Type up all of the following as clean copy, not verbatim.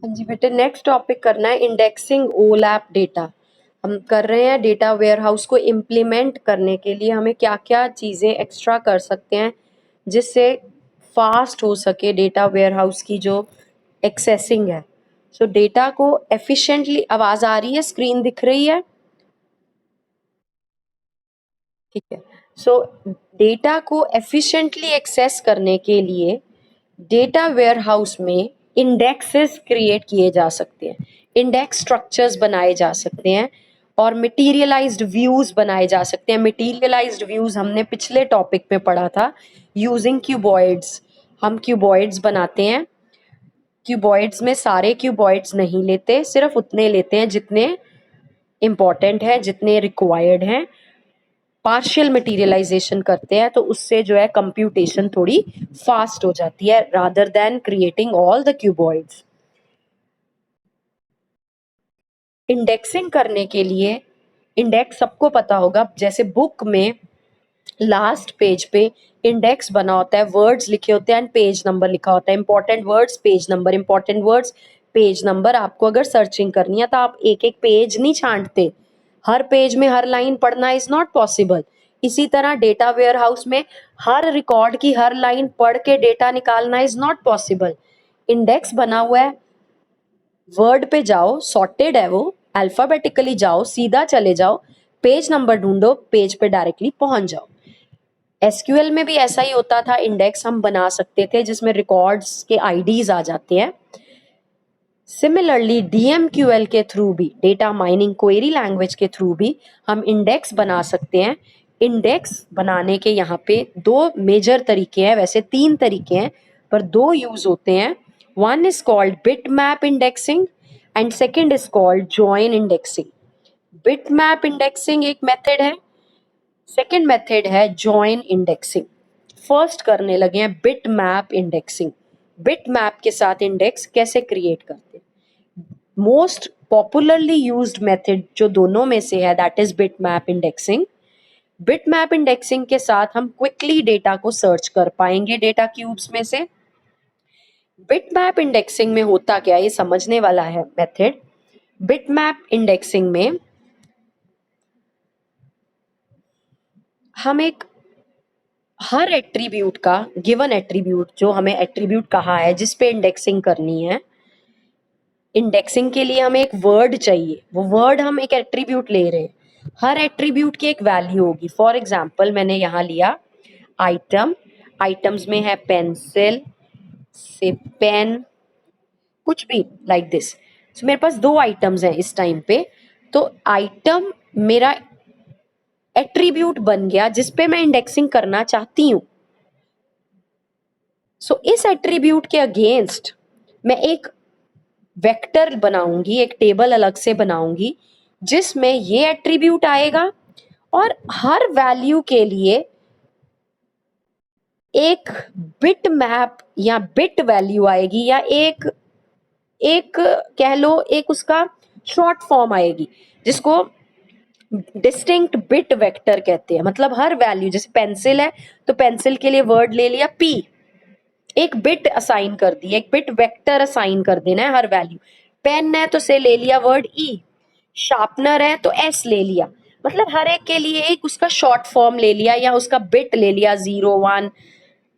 हाँ जी बेटे, next topic करना है इंडेक्सिंग ओलैप डेटा। हम कर रहे हैं डेटा वेयरहाउस को इम्प्लीमेंट करने के लिए हमें क्या क्या चीज़ें एक्स्ट्रा कर सकते हैं जिससे फास्ट हो सके डेटा वेयरहाउस की जो एक्सेसिंग है। सो डेटा को एफिशिएंटली, आवाज़ आ रही है, स्क्रीन दिख रही है? ठीक है। सो डेटा को एफिशिएंटली एक्सेस करने के लिए डेटा वेयरहाउस में इंडेक्सेस क्रिएट किए जा सकते हैं, इंडेक्स स्ट्रक्चर्स बनाए जा सकते हैं और मटीरियलाइज्ड व्यूज बनाए जा सकते हैं। मटीरियलाइज्ड व्यूज हमने पिछले टॉपिक में पढ़ा था, यूजिंग क्यूबॉइड्स। हम क्यूबॉइड्स बनाते हैं। क्यूबॉइड्स में सारे क्यूबॉइड्स नहीं लेते, सिर्फ उतने लेते हैं जितने इंपॉर्टेंट है, जितने रिक्वायर्ड हैं। पार्शियल मटीरियलाइजेशन करते हैं तो उससे जो है कंप्यूटेशन थोड़ी फास्ट हो जाती है rather than creating all the cuboids. Indexing करने के लिए इंडेक्स सबको पता होगा, जैसे बुक में लास्ट पेज पे इंडेक्स बना होता है, वर्ड्स लिखे होते हैं एंड पेज नंबर लिखा होता है। Important words page number, important words page number. आपको अगर सर्चिंग करनी है तो आप एक एक पेज नहीं छांटते, हर पेज में हर लाइन पढ़ना इज नॉट पॉसिबल। इसी तरह डेटा वेयर हाउस में हर रिकॉर्ड की हर लाइन पढ़ के डेटा निकालना इज नॉट पॉसिबल। इंडेक्स बना हुआ है, वर्ड पे जाओ, सॉर्टेड है वो, अल्फाबेटिकली जाओ, सीधा चले जाओ, पेज नंबर ढूंढो, पेज पे डायरेक्टली पहुंच जाओ। एसक्यूएल में भी ऐसा ही होता था, इंडेक्स हम बना सकते थे जिसमें रिकॉर्ड्स के आईडीज आ जाते हैं। सिमिलरली डीएमक्यूएल के थ्रू भी, डेटा माइनिंग क्वेरी लैंग्वेज के थ्रू भी हम इंडेक्स बना सकते हैं। इंडेक्स बनाने के यहाँ पे दो मेजर तरीके हैं, वैसे तीन तरीके हैं पर दो यूज होते हैं। One is called bit map indexing and second is called join indexing. Bit map indexing एक मेथड है, सेकेंड मेथड है जॉइन इंडेक्सिंग। फर्स्ट करने लगे हैं bit map indexing. Bit map के साथ इंडेक्स कैसे क्रिएट करते हैं? मोस्ट पॉपुलरली यूज्ड मेथड जो दोनों में से है that is bit map indexing. Bit map indexing के साथ हम क्विकली डेटा को सर्च कर पाएंगे डेटा क्यूब्स में से। बिट मैप इंडेक्सिंग में होता क्या है, ये समझने वाला है मेथड। बिट मैप इंडेक्सिंग में हम एक हर एट्रीब्यूट का, गिवन एट्रीब्यूट जो हमें एट्रीब्यूट कहा है जिस पे इंडेक्सिंग करनी है, इंडेक्सिंग के लिए हमें एक वर्ड चाहिए, वो वर्ड हम एक एट्रीब्यूट ले रहे हैं। हर एट्रीब्यूट की एक वैल्यू होगी। फॉर एग्जाम्पल मैंने यहाँ लिया आइटम, आइटम्स में है पेंसिल से पेन, कुछ भी लाइक दिस। मेरे पास दो आइटम्स हैं इस टाइम पे, तो आइटम मेरा एट्रीब्यूट बन गया जिसपे मैं इंडेक्सिंग करना चाहती हूँ। सो इस एट्रीब्यूट के अगेंस्ट मैं एक वेक्टर बनाऊंगी, एक टेबल अलग से बनाऊंगी जिसमें ये एट्रीब्यूट आएगा और हर वैल्यू के लिए एक बिट मैप या बिट वैल्यू आएगी, या एक एक कह लो एक उसका शॉर्ट फॉर्म आएगी जिसको डिस्टिंक्ट बिट वेक्टर कहते हैं। मतलब हर वैल्यू, जैसे पेंसिल है तो पेंसिल के लिए वर्ड ले लिया पी, एक बिट असाइन कर दी, एक बिट वेक्टर असाइन कर देना है हर वैल्यू। पेन है तो से ले लिया वर्ड ई, शार्पनर है तो एस ले लिया। मतलब हर एक के लिए एक उसका शॉर्ट फॉर्म ले लिया या उसका बिट ले लिया, 0 1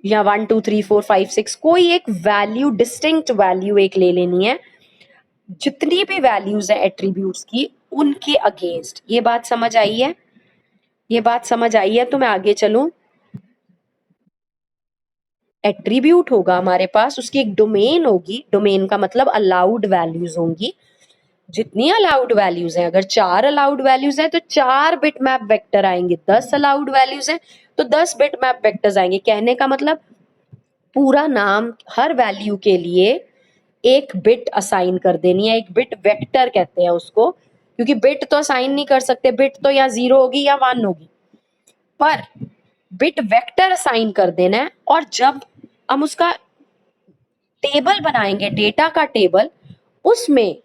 या 1 2 3 4 5 6, कोई एक वैल्यू, डिस्टिंक्ट वैल्यू एक ले लेनी है। जितनी भी वैल्यूज है एट्रीब्यूट्स की उनके अगेंस्ट। ये बात समझ आई है? ये बात समझ आई है तो मैं आगे चलूं। एट्रीब्यूट होगा हमारे पास, उसकी एक डोमेन होगी, डोमेन का मतलब अलाउड वैल्यूज होंगी। जितनी अलाउड वैल्यूज हैं, अगर 4 अलाउड वैल्यूज हैं तो 4 बिट मैप वेक्टर आएंगे, 10 अलाउड वैल्यूज हैं तो 10 बिट मैप वेक्टर्स आएंगे। कहने का मतलब पूरा नाम हर वैल्यू के लिए एक बिट असाइन कर देनी है, एक बिट वेक्टर कहते हैं उसको, क्योंकि बिट तो असाइन नहीं कर सकते, बिट तो या 0 होगी या 1 होगी, पर बिट वेक्टर असाइन कर देना है। और जब हम उसका टेबल बनाएंगे, डेटा का टेबल, उसमें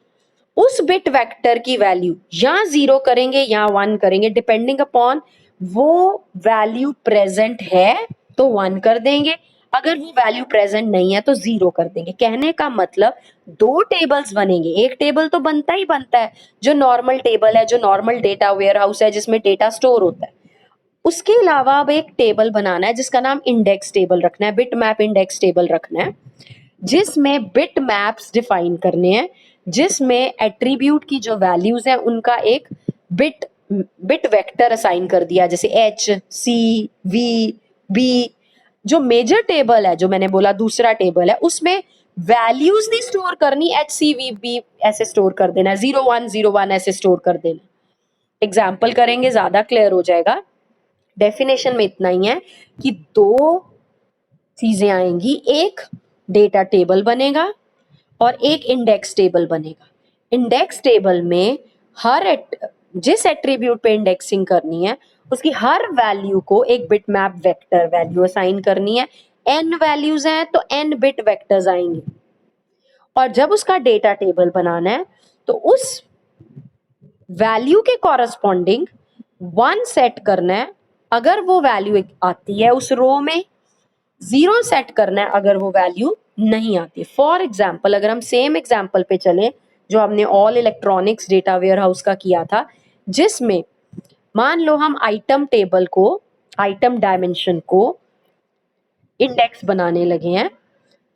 उस बिट वेक्टर की वैल्यू या 0 करेंगे या 1 करेंगे, डिपेंडिंग अपॉन वो वैल्यू प्रेजेंट है तो 1 कर देंगे, अगर वो वैल्यू प्रेजेंट नहीं है तो 0 कर देंगे। कहने का मतलब 2 टेबल्स बनेंगे, एक टेबल तो बनता ही बनता है, जो नॉर्मल टेबल है, जो नॉर्मल डेटा वेयर हाउस है जिसमें डेटा स्टोर होता है। उसके अलावा अब एक टेबल बनाना है जिसका नाम इंडेक्स टेबल रखना है, बिट मैप इंडेक्स टेबल रखना है, जिसमें बिट मैप्स डिफाइन करने हैं, जिसमें एट्रीब्यूट की जो वैल्यूज है उनका एक बिट बिट वेक्टर असाइन कर दिया, जैसे एच सी वी बी। जो मेजर टेबल है, जो मैंने बोला दूसरा टेबल है, उसमें वैल्यूज नहीं स्टोर करनी, एच सी वी बी ऐसे स्टोर कर देना, 0101 ऐसे स्टोर कर देना। एग्जाम्पल करेंगे ज्यादा क्लियर हो जाएगा। डेफिनेशन में इतना ही है कि दो चीजें आएंगी, एक डेटा टेबल बनेगा और एक इंडेक्स टेबल बनेगा। इंडेक्स टेबल में जिस एट्रीब्यूट पे इंडेक्सिंग करनी है उसकी हर वैल्यू को एक बिटमैप वेक्टर वैल्यू असाइन करनी है। n वैल्यूज हैं तो n बिट वेक्टर्स आएंगे, और जब उसका डेटा टेबल बनाना है तो उस वैल्यू के कॉरस्पॉन्डिंग 1 सेट करना है अगर वो वैल्यू आती है उस रो में, 0 सेट करना है अगर वो वैल्यू नहीं आती। फॉर एग्जाम्पल, अगर हम सेम एग्जाम्पल पे चले जो हमने all electronics data warehouse का किया था, जिसमें मान लो हम आइटम टेबल को, आइटम डायमेंशन को इंडेक्स बनाने लगे हैं,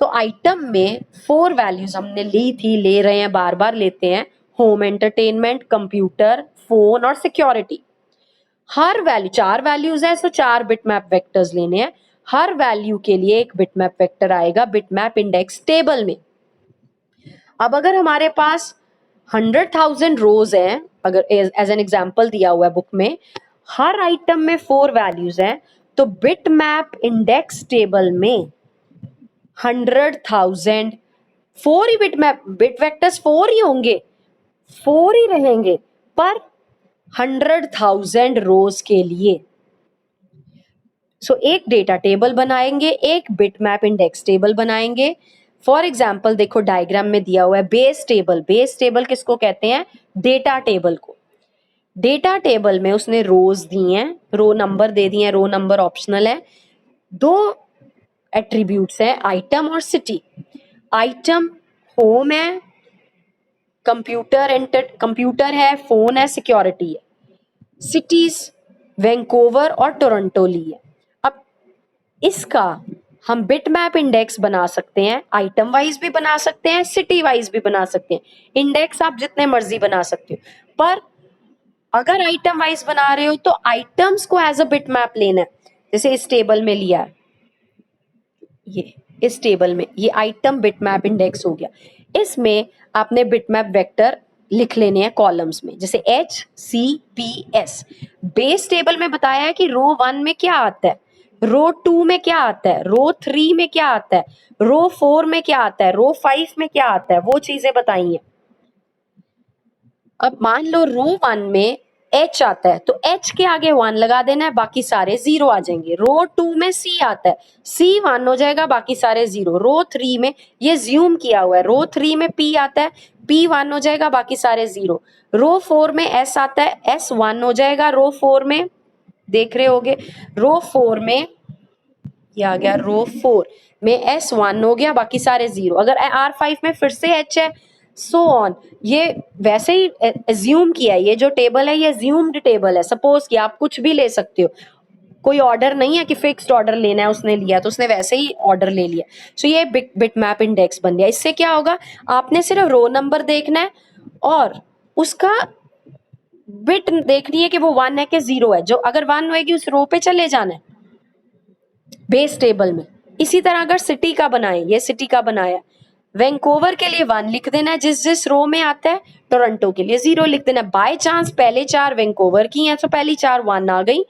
तो आइटम में 4 वैल्यूज हमने ली थी, ले रहे हैं, बार बार लेते हैं, होम एंटरटेनमेंट, कंप्यूटर, फोन और सिक्योरिटी। हर वैल्यू 4 वैल्यूज है तो 4 बिटमैप वेक्टर्स लेने हैं, हर वैल्यू के लिए एक बिटमैप वेक्टर आएगा बिटमैप इंडेक्स टेबल में। अब अगर हमारे पास 100,000 रोज हैं, अगर एज एन एग्जांपल दिया हुआ है बुक में, हर आइटम में 4 वैल्यूज हैं, तो बिटमैप इंडेक्स टेबल में 100,000 4 ही बिट वेक्टर्स 4 ही होंगे, 4 ही रहेंगे, पर 100,000 रोज के लिए। एक डेटा टेबल बनाएंगे, एक बिटमैप इंडेक्स टेबल बनाएंगे। फॉर एग्जाम्पल देखो डायग्राम में दिया हुआ है बेस टेबल। बेस टेबल किसको कहते हैं? डेटा टेबल को। डेटा टेबल में उसने रोज दी हैं, रो नंबर दे दिए हैं, रो नंबर ऑप्शनल है। 2 एट्रीब्यूट्स हैं, आइटम और सिटी। आइटम होम है, कंप्यूटर है, फोन है, सिक्योरिटी है। सिटीज वैंकूवर और टोरंटो ली है। अब इसका हम बिटमैप इंडेक्स बना सकते हैं, आइटम वाइज भी बना सकते हैं, सिटी वाइज भी बना सकते हैं। इंडेक्स आप जितने मर्जी बना सकते हो, पर अगर आइटम वाइज बना रहे हो तो आइटम्स को एज अ बिटमैप लेना है। जैसे इस टेबल में लिया है, ये इस टेबल में ये आइटम बिटमैप इंडेक्स हो गया। इसमें आपने बिटमैप वेक्टर लिख लेने हैं कॉलम्स में, जैसे H C P S. Base table में बताया है कि रो 1 में क्या आता है, रो 2 में क्या आता है, रो 3 में क्या आता है, रो 4 में क्या आता है, रो 5 में क्या आता है, वो चीजें बताई हैं। अब मान लो रो 1 में एच आता है तो एच के आगे 1 लगा देना है, बाकी सारे 0 आ जाएंगे। रो 2 में सी आता है, सी 1 हो जाएगा, बाकी सारे 0। रो 3 में, ये ज्यूम किया हुआ है, रो 3 में पी आता है, पी 1 हो जाएगा, बाकी सारे 0। रो 4 में एस आता है, एस 1 हो जाएगा, रो 4 में देख रहे होगे। रो 4 में ये आ गया, रो 4 में एस 1 हो गया, बाकी सारे 0। अगर आर 5 में फिर से एच है, सो ऑन। ये वैसे ही एज्यूम किया है, ये जो टेबल है ये एज्यूम्ड टेबल है। सपोज कि आप कुछ भी ले सकते हो, कोई ऑर्डर नहीं है कि फिक्स्ड ऑर्डर लेना है, उसने लिया तो उसने वैसे ही ऑर्डर ले लिया। सो ये बिटमैप इंडेक्स बन गया। इससे क्या होगा, आपने सिर्फ रो नंबर देखना है और उसका बिट देखनी है कि वो 1 है कि 0 है। जो अगर 1 होएगी उस रो पे चले जाना है बेस टेबल में। इसी तरह अगर सिटी का बनाए, ये सिटी का बनाया, वैंकूवर के लिए 1 लिख देना है जिस जिस रो में आता है, टोरंटो के लिए 0 लिख देना है। बाय चांस पहले 4 वैंकूवर की हैं तो पहली 4 1 आ गई,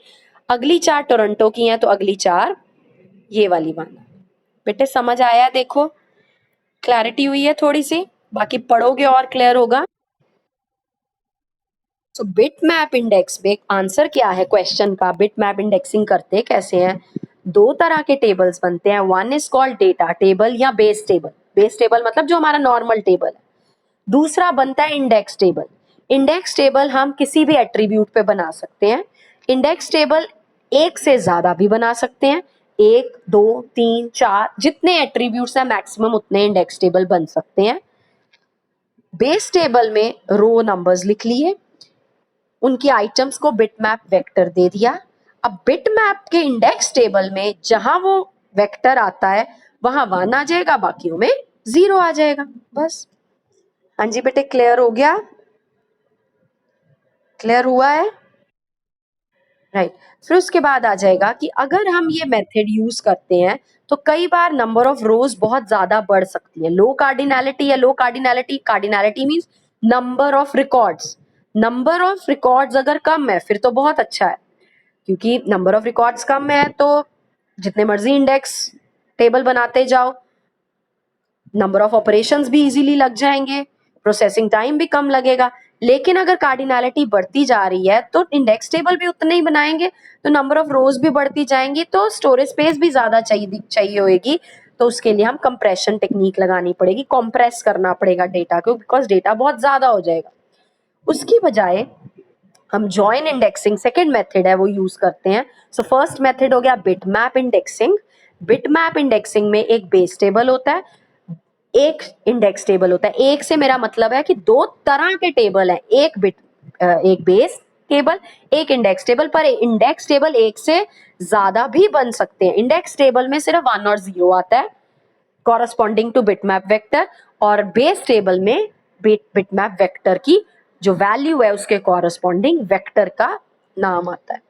अगली 4 टोरंटो की हैं तो अगली 4 ये वाली 1। बेटे समझ आया? देखो क्लैरिटी हुई है थोड़ी सी, बाकी पढ़ोगे और क्लियर होगा। तो बिटमैप इंडेक्स में आंसर क्या है क्वेश्चन का, बिटमैप इंडेक्सिंग करते कैसे हैं? 2 तरह के टेबल्स बनते हैं, one is called data table या बेस टेबल। बेस टेबल मतलब जो हमारा नॉर्मल टेबल है। दूसरा बनता है इंडेक्स टेबल। इंडेक्स टेबल हम किसी भी एट्रीब्यूट पे बना सकते हैं। इंडेक्स टेबल एक से ज्यादा भी बना सकते हैं, 1 2 3 4 जितने एट्रीब्यूट्स हैं मैक्सिमम उतने इंडेक्स टेबल बन सकते हैं। बेस टेबल में रो नंबर्स लिख लिए, उनकी आइटम्स को बिटमैप वेक्टर दे दिया। अब बिटमैप के इंडेक्स टेबल में जहां वो वेक्टर आता है वहां 1 आ जाएगा, बाकियों में 0 आ जाएगा, बस। हाँ जी बेटे, क्लियर हो गया? क्लियर हुआ है? राइट। फिर उसके बाद आ जाएगा कि अगर हम ये मेथड यूज करते हैं तो कई बार नंबर ऑफ रोज बहुत ज्यादा बढ़ सकती है। लो कार्डिनैलिटी या low cardinality, cardinality means number of records. Number of records अगर कम है फिर तो बहुत अच्छा है, क्योंकि नंबर ऑफ रिकॉर्ड्स कम है तो जितने मर्जी इंडेक्स टेबल बनाते जाओ, नंबर ऑफ ऑपरेशंस भी इजीली लग जाएंगे, प्रोसेसिंग टाइम भी कम लगेगा। लेकिन अगर कार्डिनैलिटी बढ़ती जा रही है तो इंडेक्स टेबल भी उतने ही बनाएंगे, तो नंबर ऑफ रोज भी बढ़ती जाएंगी, तो स्टोरेज स्पेस भी ज्यादा चाहिए होगी। तो उसके लिए हम कंप्रेशन टेक्निक लगानी पड़ेगी, कंप्रेस करना पड़ेगा डेटा को, बिकॉज डेटा बहुत ज्यादा हो जाएगा। उसकी बजाय हम जॉइन इंडेक्सिंग, सेकेंड मेथड है, वो यूज करते हैं। सो फर्स्ट मेथड हो गया बिटमैप इंडेक्सिंग। बिटमैप इंडेक्सिंग में एक बेस टेबल होता है, एक इंडेक्स टेबल होता है। एक से मेरा मतलब है कि दो तरह के टेबल है, एक बेस टेबल, एक इंडेक्स टेबल। पर इंडेक्स टेबल एक से ज्यादा भी बन सकते हैं। इंडेक्स टेबल में सिर्फ 1 और 0 आता है कॉरस्पॉन्डिंग टू बिटमैप वेक्टर, और बेस टेबल में बिटमैप वेक्टर की जो वैल्यू है उसके कॉरस्पॉन्डिंग वेक्टर का नाम आता है।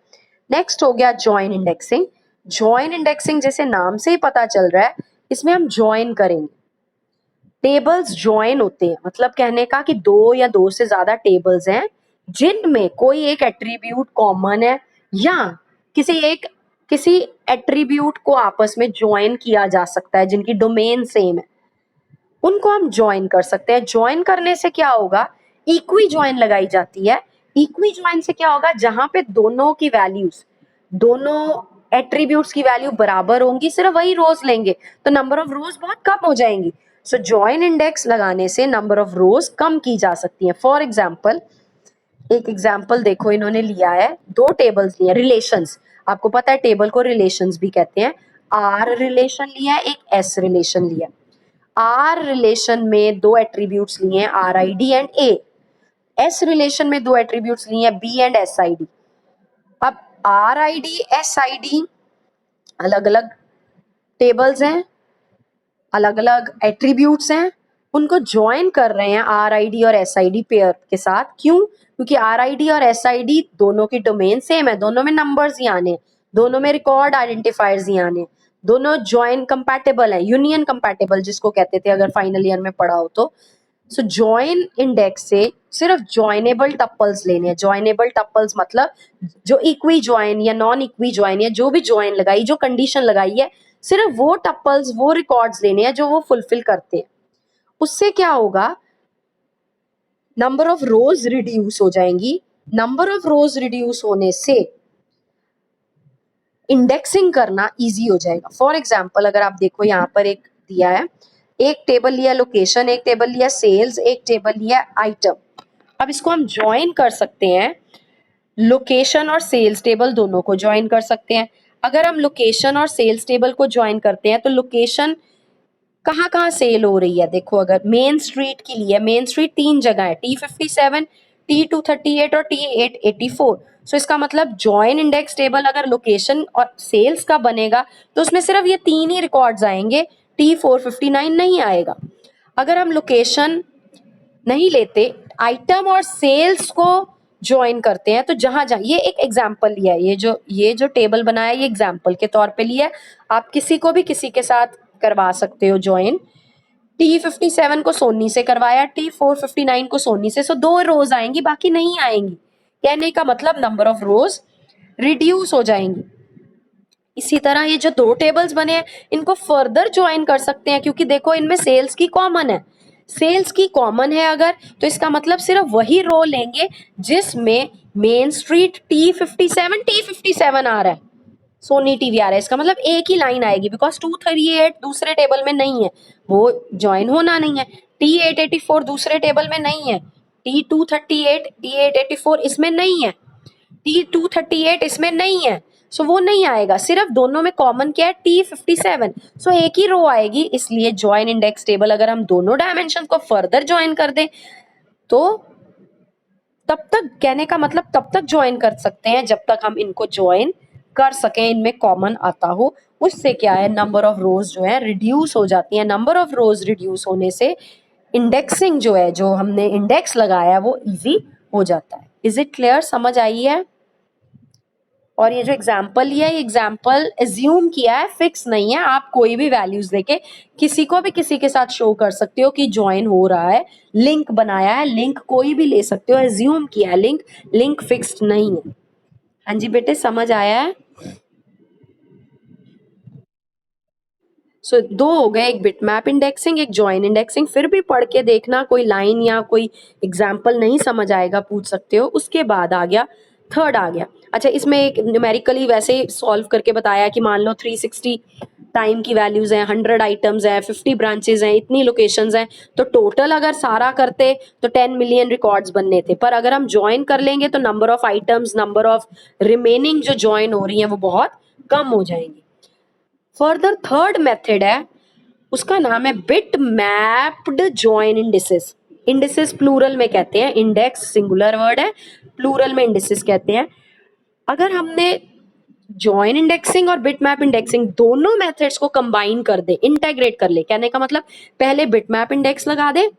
नेक्स्ट हो गया जॉइन इंडेक्सिंग। जॉइन इंडेक्सिंग जैसे नाम से ही पता चल रहा है, इसमें हम जॉइन करेंगे, टेबल्स ज्वाइन होते हैं, मतलब कहने का कि दो या दो से ज्यादा टेबल्स हैं जिनमें कोई एक एट्रीब्यूट कॉमन है, या किसी एट्रीब्यूट को आपस में ज्वाइन किया जा सकता है, जिनकी डोमेन सेम है, उनको हम ज्वाइन कर सकते हैं। ज्वाइन करने से क्या होगा, इक्वी ज्वाइन लगाई जाती है। इक्वी ज्वाइन से क्या होगा, जहां पे दोनों की वैल्यूज, दोनों एट्रीब्यूट्स की वैल्यू बराबर होंगी, सिर्फ वही रोज लेंगे, तो नंबर ऑफ रोज बहुत कम हो जाएंगी। सो ज्वाइन इंडेक्स लगाने से नंबर ऑफ रोज कम की जा सकती है। फॉर एग्जाम्पल, एक एग्जाम्पल देखो, इन्होंने लिया है, दो टेबल्स लिए रिलेशंस। आपको पता है टेबल को रिलेशंस भी कहते हैं। आर रिलेशन लिया है, एक एस रिलेशन लिया है। आर रिलेशन में दो एट्रीब्यूट्स लिए हैं, R I D and A. S relation में दो एट्रीब्यूट्स लिए हैं, B and S I D. अब R I D S I D अलग अलग टेबल्स हैं, अलग अलग एट्रीब्यूट्स हैं, उनको ज्वाइन कर रहे हैं आर आई डी और एस आई डी पेयर के साथ। क्यों? क्योंकि आर आई डी और एस आई डी दोनों की डोमेन सेम है, दोनों में नंबर्स ही आने, दोनों में रिकॉर्ड आइडेंटिफायर्स ही आने, दोनों ज्वाइन कंपैटिबल है, यूनियन कंपैटिबल जिसको कहते थे अगर फाइनल ईयर में पढ़ा हो तो। सो ज्वाइन इंडेक्स से सिर्फ ज्वाइनेबल टप्पल्स लेने हैं। ज्वाइनेबल टप्पल्स मतलब जो इक्वी ज्वाइन या नॉन इक्वी ज्वाइन या जो भी ज्वाइन लगाई, जो कंडीशन लगाई है, सिर्फ वो टप्पल्स, वो रिकॉर्ड्स लेने हैं जो वो फुलफिल करते हैं। उससे क्या होगा, नंबर ऑफ रोज रिड्यूस हो जाएंगी। नंबर ऑफ रोज रिड्यूस होने से इंडेक्सिंग करना इजी हो जाएगा। फॉर एग्जाम्पल, अगर आप देखो यहाँ पर एक दिया है, एक टेबल लिया लोकेशन, एक टेबल लिया सेल्स, एक टेबल लिया आइटम। अब इसको हम ज्वाइन कर सकते हैं, लोकेशन और सेल्स टेबल दोनों को ज्वाइन कर सकते हैं। अगर हम लोकेशन और सेल्स टेबल को ज्वाइन करते हैं तो लोकेशन कहाँ कहाँ सेल हो रही है, देखो अगर मेन स्ट्रीट के लिए, मेन स्ट्रीट 3 जगह है, T57, T238 और T884। सो इसका मतलब जॉइन इंडेक्स टेबल अगर लोकेशन और सेल्स का बनेगा तो उसमें सिर्फ ये 3 ही रिकॉर्ड्स आएंगे, T459 नहीं आएगा। अगर हम लोकेशन नहीं लेते, आइटम और सेल्स को ज्वाइन करते हैं, तो जहां जहां, ये एक एग्जाम्पल लिया है, ये जो टेबल बनाया ये एग्जाम्पल के तौर पे लिया है, आप किसी को भी किसी के साथ करवा सकते हो ज्वाइन। T57 को सोनी से करवाया, T459 को सोनी से, सो 2 रोज आएंगी, बाकी नहीं आएंगी। कहने का मतलब नंबर ऑफ रोज रिड्यूस हो जाएंगी। इसी तरह ये जो 2 टेबल्स बने हैं इनको फर्दर ज्वाइन कर सकते हैं, क्योंकि देखो इनमें सेल्स की कॉमन है। सेल्स की कॉमन है अगर, तो इसका मतलब सिर्फ वही रो लेंगे जिसमें मेन स्ट्रीट T57 आ रहा है, सोनी टीवी आ रहा है, इसका मतलब एक ही लाइन आएगी, बिकॉज 238 दूसरे टेबल में नहीं है, वो ज्वाइन होना नहीं है। T884 दूसरे टेबल में नहीं है, T238 T884 इसमें नहीं है, T238 इसमें नहीं है। सो वो नहीं आएगा, सिर्फ दोनों में कॉमन क्या है, T57, सो एक ही रो आएगी, इसलिए ज्वाइन इंडेक्स टेबल अगर हम दोनों डायमेंशन को फर्दर ज्वाइन कर दें तो तब तक, कहने का मतलब तब तक ज्वाइन कर सकते हैं जब तक हम इनको ज्वाइन कर सकें, इनमें कॉमन आता हो। उससे क्या है, नंबर ऑफ रोज जो है रिड्यूस हो जाती है, नंबर ऑफ रोज रिड्यूस होने से इंडेक्सिंग जो है, जो हमने इंडेक्स लगाया वो इजी हो जाता है। इज इट क्लियर, समझ आई है? और ये जो एग्जाम्पल लिया है, ये एग्जाम्पल एज्यूम किया है, फिक्स नहीं है, आप कोई भी वैल्यूज लेके किसी को भी किसी के साथ शो कर सकते हो कि ज्वाइन हो रहा है, लिंक बनाया है, लिंक कोई भी ले सकते हो, एज्यूम किया है, लिंक लिंक फिक्स्ड नहीं है। हाँ जी बेटे, समझ आया है? सो दो हो गए, एक बिटमैप इंडेक्सिंग, एक जॉइन इंडेक्सिंग। फिर भी पढ़ के देखना, कोई लाइन या कोई एग्जाम्पल नहीं समझ आएगा पूछ सकते हो। उसके बाद आ गया थर्ड, आ गया, अच्छा इसमें एक न्यूमेरिकली वैसे सॉल्व करके बताया कि मान लो 360 टाइम की वैल्यूज हैं, 100 आइटम्स हैं, 50 ब्रांचेज हैं, इतनी लोकेशंस हैं, तो टोटल अगर सारा करते तो 10 मिलियन रिकॉर्ड्स बनने थे, पर अगर हम ज्वाइन कर लेंगे तो number of items, number of remaining जो ज्वाइन हो रही हैं वो बहुत कम हो जाएंगी। फर्दर थर्ड मेथड है, उसका नाम है bit mapped join indices. Indices plural में कहते हैं, इंडेक्स सिंगुलर वर्ड है, प्लूरल में इंडिसेस कहते हैं। अगर हमने जॉइन इंडेक्सिंग और बिटमैप इंडेक्सिंग दोनों मेथड्स को कंबाइन कर दे, इंटेग्रेट कर ले, कहने का मतलब पहले बिटमैप इंडेक्स लगा दे,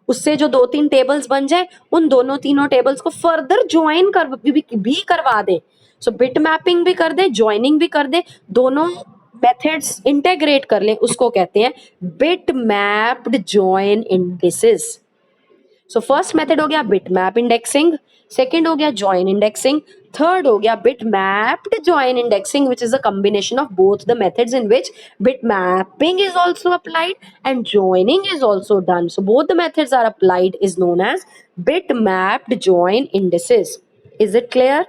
उससे जो 2-3 टेबल्स बन जाए, उन दोनों तीनों टेबल्स को फर्दर ज्वाइन कर भी करवा दे, सो बिट मैपिंग भी कर दे, ज्वाइनिंग भी कर दे, दोनों मेथड्स इंटेग्रेट कर ले, उसको कहते हैं bit mapped join indices. So first method हो गया बिट मैप इंडेक्सिंग, सेकेंड हो गया ज्वाइन इंडेक्सिंग, थर्ड हो गया bit mapped join indexing, which is a combination of both the methods in which bit mapping is also applied and joining is also done. So both the methods are applied is known as bit mapped join indices. Is it clear?